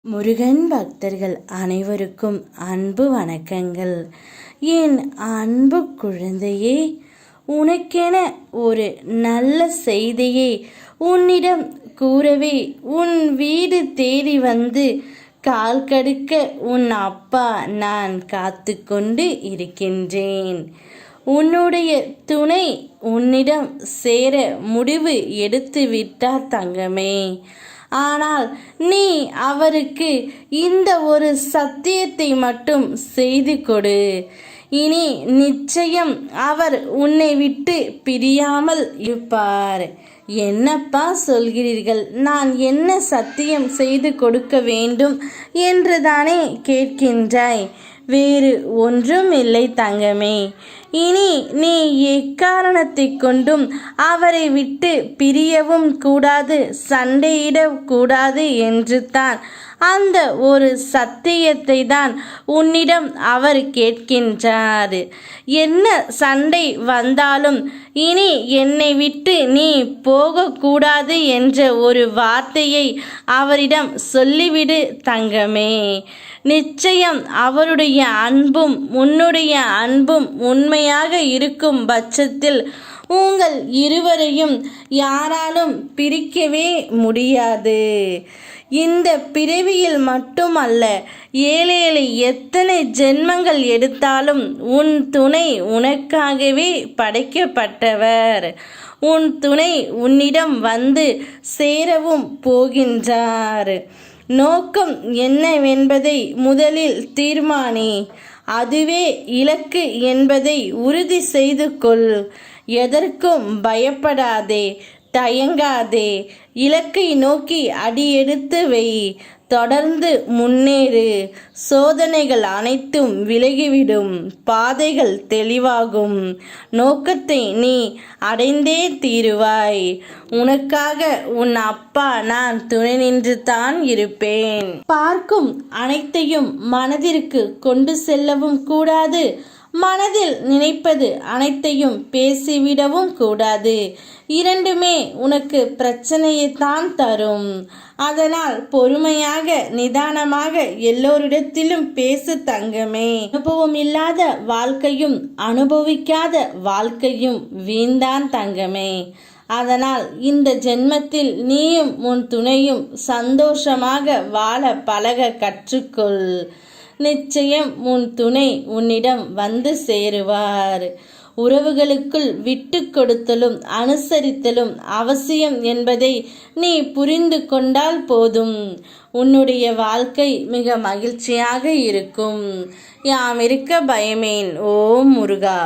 முருகன் பக்தர்கள் அனைவருக்கும் அன்பு வணக்கங்கள். என் அன்பு குழந்தையே, உனக்கென ஒரு நல்ல செய்தியை உன்னிடம் கூறவே உன் வீடு தேடி வந்து கால் கடுக்க உன் அப்பா நான் காத்து கொண்டு இருக்கின்றேன். உன்னுடைய துணை உன்னிடம் சேர முடிவு எடுத்து விட்டார் தங்கமே. ஆனால் நீ அவருக்கு இந்த ஒரு சத்தியத்தை மட்டும் செய்து கொடு. இனி நிச்சயம் அவர் உன்னை விட்டு பிரியாமல் இருப்பார். என்னப்பா சொல்கிறீர்கள்? நான் என்ன சத்தியம் செய்து கொடுக்க வேண்டும் என்று தானே கேட்கின்றாய்? வேறு ஒன்றும் இல்லை தங்கமே. இனி நீ எக்காரணத்தை கொண்டும் அவரை விட்டு பிரியவும் கூடாது, சண்டையிடக்கூடாது என்று தான் அந்த ஒரு சத்தியத்தை தான் உன்னிடம் அவர் கேட்கின்றார். என்ன சண்டை வந்தாலும் இனி என்னை விட்டு நீ போகக்கூடாது என்ற ஒரு வார்த்தையை அவரிடம் சொல்லிவிடு தங்கமே. நிச்சயம் அவருடைய அன்பும் உன்னுடைய அன்பும் உண்மையாக இருக்கும் பட்சத்தில் உங்கள் இருவரையும் யாராலும் பிரிக்கவே முடியாது. இந்த பிறவியில் மட்டுமல்ல, ஏழேழு எத்தனை ஜென்மங்கள் எடுத்தாலும் உன் துணை உனக்காகவே படைக்கப்பட்டவர். உன் துணை உன்னிடம் வந்து சேரவும் போகின்றார். நோக்கம் என்னவென்பதை முதலில் தீர்மானி. அதுவே இலக்கு என்பதை உறுதி செய்து கொள். எதற்கும் பயப்படாதே, தயங்காதே. இலக்கை நோக்கி அடியெடுத்து வை. தொடர்ந்து முன்னேறு. சோதனைகள் அனைத்தும் விலகிவிடும். பாதைகள் தெளிவாகும். நோக்கத்தை நீ அடைந்தே தீருவாய். உனக்காக உன் அப்பா நான் துணை நின்று தான் இருப்பேன். பார்க்கும் அனைத்தையும் மனதிற்கு கொண்டு செல்லவும் கூடாது. மனதில் நினைப்பது அனைத்தையும் பேசிவிடவும் கூடாது. இரண்டுமே உனக்கு பிரச்சனையைத்தான் தரும். அதனால் பொறுமையாக நிதானமாக எல்லோரிடத்திலும் பேசு தங்கமே. அனுபவம் இல்லாத வாழ்க்கையும் அனுபவிக்காத வாழ்க்கையும் வீண்தான் தங்கமே. அதனால் இந்த ஜென்மத்தில் நீயும் உன் துணையும் சந்தோஷமாக வாழ பழக கற்றுக்கொள். நிச்சயம் உன் துணை உன்னிடம் வந்து சேருவார். உறவுகளுக்குள் விட்டு கொடுத்தலும் அனுசரித்தலும் அவசியம் என்பதை நீ புரிந்து கொண்டால் போதும். உன்னுடைய வாழ்க்கை மிக மகிழ்ச்சியாக இருக்கும். யாம் இருக்க பயமேன். ஓம் முருகா.